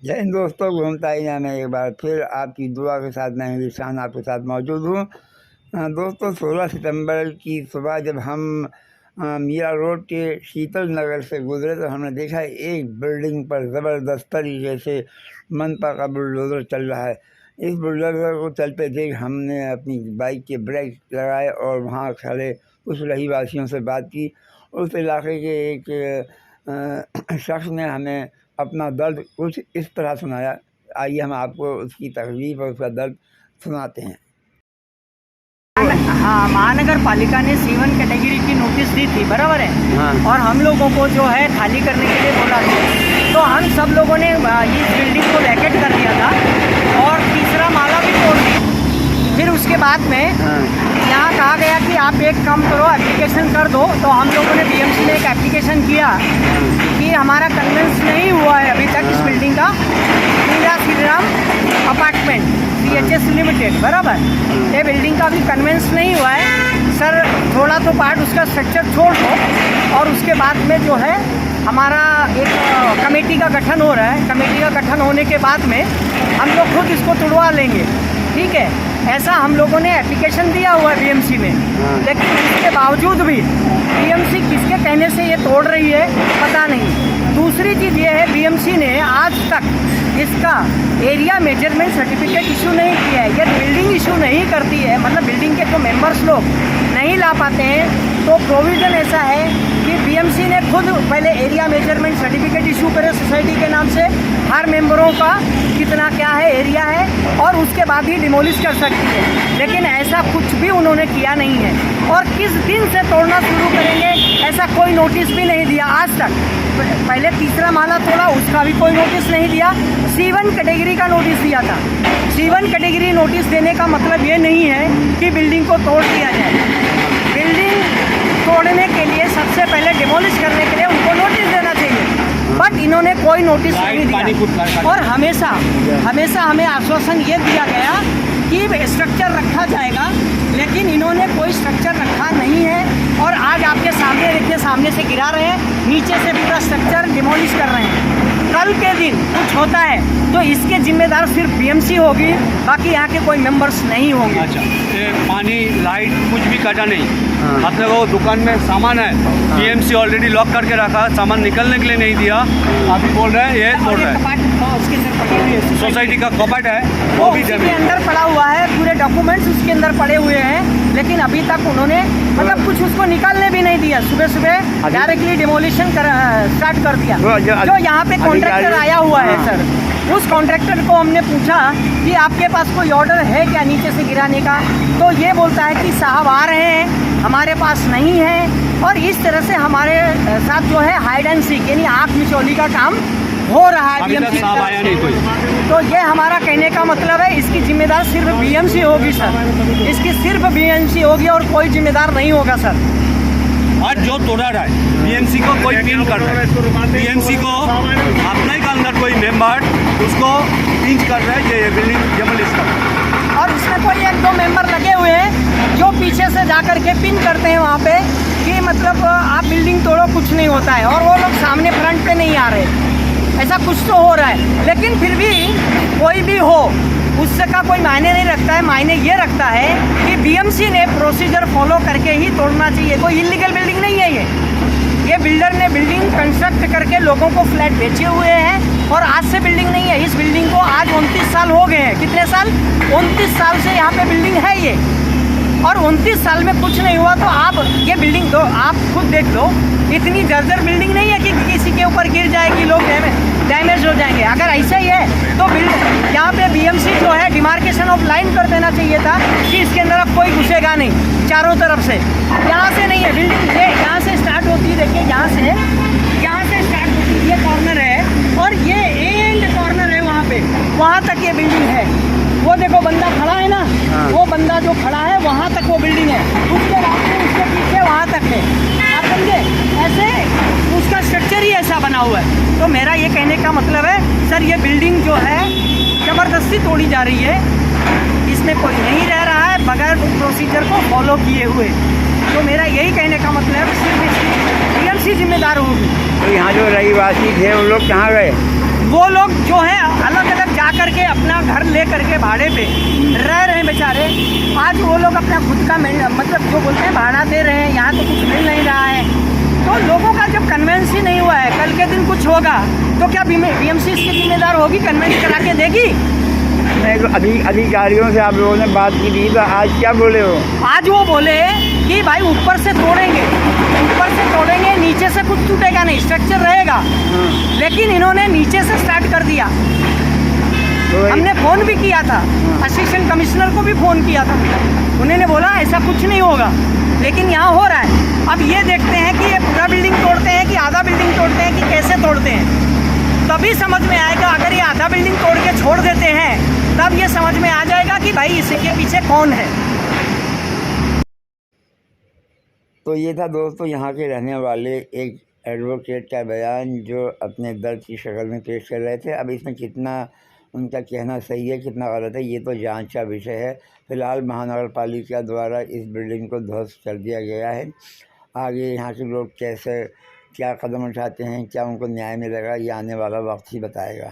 जय हिंद दोस्तों, घूमता ही ना मैं एक बार फिर आपकी दुआ के साथ मैं हिंदुस्तान आपके साथ मौजूद हूँ। दोस्तों 16 सितंबर की सुबह जब हम मीरा रोड के शीतल नगर से गुजरे तो हमने देखा एक बिल्डिंग पर ज़बरदस्त तरीके से मनपा का बुलडोज़र चल रहा है। इस बुलडोज़र को चलते देख हमने अपनी बाइक के ब्रेक लगाए और वहाँ खड़े कुछ रहीवासियों से बात की। उस इलाके के एक शख्स ने हमें अपना दर्द कुछ इस तरह सुनाया। आइए हम आपको उसकी तकलीफ और उसका दर्द सुनाते हैं। हाँ, महानगर पालिका ने C1 कैटेगरी की नोटिस दी थी, बराबर है। हाँ। और हम लोगों को जो है खाली करने के लिए बोला था, तो हम सब लोगों ने इस बिल्डिंग को वैकेट कर दिया था और तीसरा माला भी तोड़ दी। फिर उसके बाद में यहाँ कहा गया कि आप एक काम करो, एप्लीकेशन कर दो। तो हम लोगों ने BMC में एक एप्लीकेशन किया कि हमारा कन्वेंस नहीं हुआ है अभी तक इस बिल्डिंग का, Meera Shriram apartment CHS limited, बराबर। ये बिल्डिंग का भी कन्वेंस नहीं हुआ है सर। थोड़ा तो पार्ट उसका स्ट्रक्चर छोड़ दो और उसके बाद में जो है हमारा एक कमेटी का गठन हो रहा है। कमेटी का गठन होने के बाद में हम लोग खुद इसको तुड़वा लेंगे, ठीक है। ऐसा हम लोगों ने एप्लीकेशन दिया हुआ है BMC में, लेकिन इसके बावजूद भी BMC किसके कहने से ये तोड़ रही है पता नहीं। दूसरी चीज़ ये है, BMC ने आज तक इसका एरिया मेजरमेंट सर्टिफिकेट इशू नहीं किया है। ये बिल्डिंग इशू नहीं करती है, मतलब बिल्डिंग के जो मेंबर्स लोग नहीं ला पाते हैं, तो प्रोविज़न ऐसा है कि BMC ने खुद पहले एरिया मेजरमेंट सर्टिफिकेट इशू करे सोसाइटी के नाम से, हर मेंबरों का कितना क्या है एरिया है, और उसके बाद ही डिमोलिश कर सकती है। लेकिन ऐसा कुछ भी उन्होंने किया नहीं है। और किस दिन से तोड़ना शुरू करेंगे ऐसा कोई नोटिस भी नहीं दिया आज तक। पहले तीसरा माला तोड़ा, उसका भी कोई नोटिस नहीं दिया। C1 कैटेगरी का नोटिस दिया था। C1 कैटेगरी नोटिस देने का मतलब ये नहीं है कि बिल्डिंग को तोड़ दिया जाए। बिल्डिंग तोड़ने के लिए सबसे पहले डिमोलिश करने के लिए उनको नोटिस देना चाहिए, बट इन्होंने कोई नोटिस नहीं दिया। और हमेशा हमें आश्वासन ये दिया गया कि स्ट्रक्चर रखा जाएगा, लेकिन इन्होंने कोई स्ट्रक्चर रखा नहीं है। और आज आपके सामने देखिए, सामने से गिरा रहे हैं, नीचे से पूरा स्ट्रक्चर डिमोलिश कर रहे हैं। कल के दिन कुछ होता है तो इसके जिम्मेदार सिर्फ BMC होगी, बाकी यहाँ के कोई मेंबर्स नहीं होंगे। अच्छा, ये पानी लाइट कुछ भी कटा नहीं, मतलब वो दुकान में सामान है, BMC ऑलरेडी लॉक करके रखा, सामान निकलने के लिए नहीं दिया। अभी बोल रहे हैं ये तोड़ रहे हैं। सोसाइटी का कपाट है वो भी उसके अंदर पड़ा हुआ है, पूरे डॉक्यूमेंट्स उसके अंदर पड़े हुए हैं, लेकिन अभी तक उन्होंने मतलब कुछ उसको निकालने भी नहीं दिया। सुबह सुबह डायरेक्टली डिमोलिशन स्टार्ट कर दिया। जो यहाँ पे कॉन्ट्रैक्टर आया हुआ है सर, उस कॉन्ट्रैक्टर को हमने पूछा कि आपके पास कोई ऑर्डर है क्या नीचे से गिराने का, तो ये बोलता है कि साहब आ रहे हैं, हमारे पास नहीं है। और इस तरह से हमारे साथ जो है हाइड एंड सीक यानी आँख मिचौली का काम हो रहा है। BMC आया नहीं कोई, तो ये हमारा कहने का मतलब है इसकी जिम्मेदार सिर्फ BMC होगी सर। इसकी सिर्फ BMC होगी और कोई जिम्मेदार नहीं होगा सर। और जो तोड़ा रहा है BMC को कोई पिन कर रहा है, BMC को अपने के अंदर कोई मेंबर उसको पिंच कर रहा है, ये बिल्डिंग डिमोलिश कर रहा है। और इसमें कोई एक दो मेंबर लगे हुए हैं जो पीछे से जा कर के पिन करते हैं वहाँ पे कि मतलब आप बिल्डिंग तोड़ो, कुछ नहीं होता है। और वो लोग सामने फ्रंट पे नहीं आ रहे, ऐसा कुछ तो हो रहा है। लेकिन फिर भी कोई भी हो, उससे का कोई मायने नहीं रखता है। मायने ये रखता है कि BMC ने प्रोसीजर फॉलो करके ही तोड़ना चाहिए। कोई इलीगल बिल्डिंग नहीं है ये बिल्डर ने बिल्डिंग कंस्ट्रक्ट करके लोगों को फ्लैट बेचे हुए हैं और आज से बिल्डिंग नहीं है। इस बिल्डिंग को आज 29 साल हो गए हैं। कितने साल? 29 साल से यहाँ पे बिल्डिंग है ये, और 29 साल में कुछ नहीं हुआ। तो आप ये बिल्डिंग दो, आप खुद देख लो, इतनी जर्जर बिल्डिंग नहीं है कि किसी के ऊपर गिर जाएगी, लोग डैमेज हो जाएंगे। अगर ऐसा ही है तो यहाँ पे BMC जो है डिमार्केशन ऑफ लाइन कर देना चाहिए था कि इसके अंदर अब कोई घुसेगा नहीं चारों तरफ से। यहाँ से नहीं है बिल्डिंग, ये यहाँ से स्टार्ट होती है, देखिए यहाँ से स्टार्ट होती है, ये कॉर्नर है और ये एंड कॉर्नर है, वहाँ तक ये बिल्डिंग है। वो देखो बंदा खड़ा है ना, वो बंदा जो खड़ा है वहाँ तक वो बिल्डिंग है, उसके बाद में उसके पीछे वहाँ तक है। आप समझे? ऐसे उसका स्ट्रक्चर ही ऐसा बना हुआ है। तो मेरा ये कहने का मतलब है सर, ये बिल्डिंग जो है ज़बरदस्ती तोड़ी जा रही है, इसमें कोई नहीं रह रहा है बगैर प्रोसीजर को फॉलो किए हुए। तो मेरा यही कहने का मतलब है सिर्फ BMC जिम्मेदार होगी। तो यहाँ जो रहीवासी थे उन लोग कहाँ गए? वो लोग जो हैं अलग अलग जा करके अपना घर ले करके भाड़े पे रह रहे हैं बेचारे। आज वो लोग अपना खुद का मतलब जो बोलते हैं भाड़ा दे रहे हैं, यहाँ तो कुछ मिल नहीं रहा है। तो लोगों का जब कन्वेंस ही नहीं हुआ है, कल के दिन कुछ होगा तो क्या बीएमसी इसकी जिम्मेदार होगी, कन्वेंस करा के देगी? नहीं तो अधिकारियों से आप लोगों ने बात की थी, तो आज क्या बोले हो? आज वो बोले कि भाई ऊपर से तोड़ेंगे, नीचे से कुछ टूटेगा नहीं, स्ट्रक्चर रहेगा। लेकिन इन्होंने नीचे से स्टार्ट कर दिया। तो हमने फ़ोन भी किया था, असिस्टेंट कमिश्नर को भी फ़ोन किया था, उन्होंने बोला ऐसा कुछ नहीं होगा, लेकिन यहाँ हो रहा है। अब ये देखते हैं कि ये पूरा बिल्डिंग तोड़ते हैं कि आधा बिल्डिंग तोड़ते हैं कि कैसे तोड़ते हैं, तभी समझ में आएगा। अगर ये आधा बिल्डिंग तोड़ के छोड़ देते हैं तब ये समझ में आ जाएगा कि भाई इसके पीछे कौन है। तो ये था दोस्तों यहाँ के रहने वाले एक एडवोकेट का बयान, जो अपने दर्द की शक्ल में पेश कर रहे थे। अब इसमें कितना उनका कहना सही है, कितना गलत है, ये तो जांच का विषय है। फ़िलहाल महानगर पालिका द्वारा इस बिल्डिंग को ध्वस्त कर दिया गया है। आगे यहाँ के लोग कैसे क्या कदम उठाते हैं, क्या उनको न्याय मिलेगा, ये आने वाला वक्त ही बताएगा।